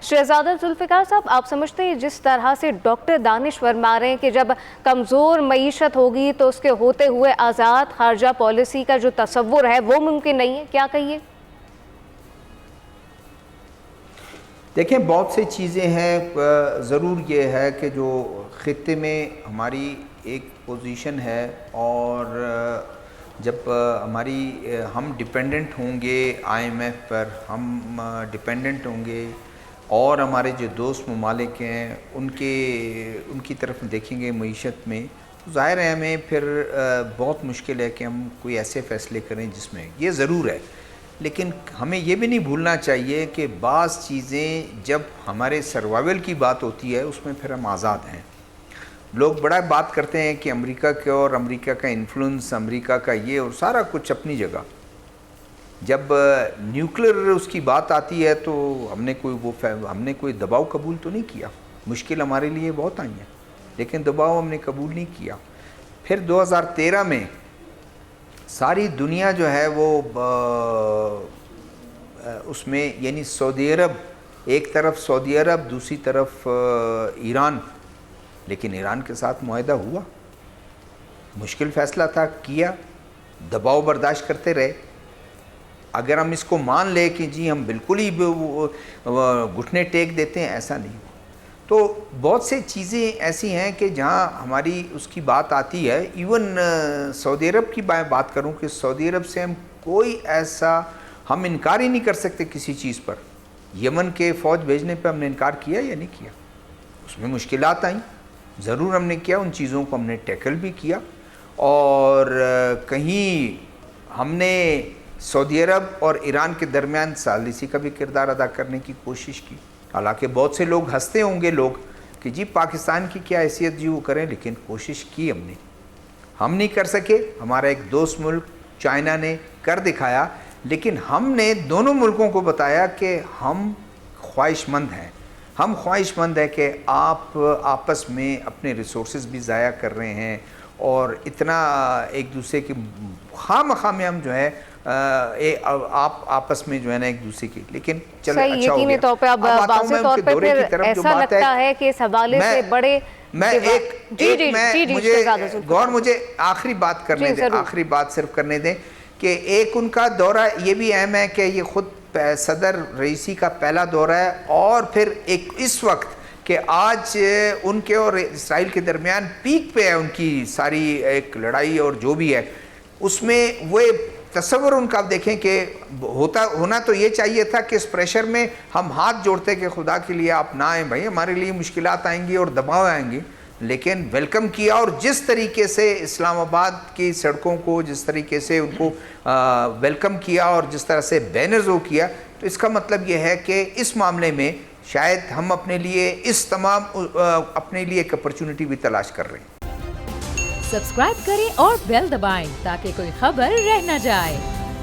شہزادہ ذوالفقار صاحب، آپ سمجھتے ہیں جس طرح سے ڈاکٹر دانش فرما رہے ہیں کہ جب کمزور معیشت ہوگی تو اس کے ہوتے ہوئے آزاد خارجہ پالیسی کا جو تصور ہے وہ ممکن نہیں ہے، کیا کہیے؟ دیکھیں، بہت سے چیزیں ہیں. ضرور یہ ہے کہ جو خطے میں ہماری ایک پوزیشن ہے، اور جب ہم ڈیپینڈنٹ ہوں گے آئی ایم ایف پر، ہم ڈیپینڈنٹ ہوں گے، اور ہمارے جو دوست ممالک ہیں ان کی طرف دیکھیں گے معیشت میں، تو ظاہر ہے ہمیں پھر بہت مشکل ہے کہ ہم کوئی ایسے فیصلے کریں جس میں یہ ضرور ہے. لیکن ہمیں یہ بھی نہیں بھولنا چاہیے کہ بعض چیزیں جب ہمارے سروائیول کی بات ہوتی ہے اس میں پھر ہم آزاد ہیں. لوگ بڑا بات کرتے ہیں کہ امریکہ کے اور امریکہ کا انفلوئنس، امریکہ کا یہ اور سارا کچھ اپنی جگہ. جب نیوکلیر اس کی بات آتی ہے تو ہم نے کوئی دباؤ قبول تو نہیں کیا. مشکل ہمارے لیے بہت آئی ہیں لیکن دباؤ ہم نے قبول نہیں کیا. پھر 2013 میں ساری دنیا جو ہے وہ اس میں، یعنی سعودی عرب، ایک طرف سعودی عرب، دوسری طرف ایران. لیکن ایران کے ساتھ معاہدہ ہوا، مشکل فیصلہ تھا، کیا، دباؤ برداشت کرتے رہے. اگر ہم اس کو مان لیں کہ جی ہم بالکل ہی گھٹنے ٹیک دیتے ہیں، ایسا نہیں ہوا. تو بہت سے چیزیں ایسی ہیں کہ جہاں ہماری اس کی بات آتی ہے. ایون سعودی عرب کی بات کروں کہ سعودی عرب سے ہم انکار ہی نہیں کر سکتے کسی چیز پر. یمن کے فوج بھیجنے پہ ہم نے انکار کیا یا نہیں کیا؟ اس میں مشکلات آئیں، ضرور ہم نے کیا، ان چیزوں کو ہم نے ٹیکل بھی کیا. اور کہیں ہم نے سعودی عرب اور ایران کے درمیان ثالثی کا بھی کردار ادا کرنے کی کوشش کی. حالانکہ بہت سے لوگ ہنستے ہوں گے کہ جی پاکستان کی کیا حیثیت جی وہ کریں، لیکن کوشش کی ہم نے. ہم نہیں کر سکے، ہمارا ایک دوست ملک چائنا نے کر دکھایا. لیکن ہم نے دونوں ملکوں کو بتایا کہ ہم خواہش مند ہیں. ہم خواہش مند ہے کہ آپ آپس میں اپنے ریسورسز بھی ضائع کر رہے ہیں، اور اتنا ایک دوسرے کے خواہ مخواہ میں ہم جو ہے آپ آپس میں جو ہے نا ایک دوسرے کی. لیکن چلے اچھا ہو گیا. طور پہ اب واضح طور پہ پھر ایسا لگتا ہے کہ اس حوالے سے بڑے مجھے آخری بات کرنے دیں، آخری بات صرف کرنے دیں کہ ایک ان کا دورہ یہ بھی اہم ہے کہ یہ خود صدر رئیسی کا پہلا دورہ ہے، اور پھر ایک اس وقت کہ آج ان کے اور اسرائیل کے درمیان پیک پہ ہے ان کی ساری ایک لڑائی، اور جو بھی ہے اس میں وہ تصور ان کا دیکھیں کہ ہونا تو یہ چاہیے تھا کہ اس پریشر میں ہم ہاتھ جوڑتے کہ خدا کے لیے آپ نہ آئیں بھائی، ہمارے لیے مشکلات آئیں گی اور دباؤ آئیں گی. لیکن ویلکم کیا، اور جس طریقے سے اسلام آباد کی سڑکوں کو جس طریقے سے ان کو ویلکم کیا اور جس طرح سے بینرز ہو کیا، تو اس کا مطلب یہ ہے کہ اس معاملے میں شاید ہم اپنے لیے اپنے لیے ایک اپرچونٹی بھی تلاش کر رہے ہیں. سبسکرائب کریں اور بیل دبائیں تاکہ کوئی خبر رہ نہ جائے.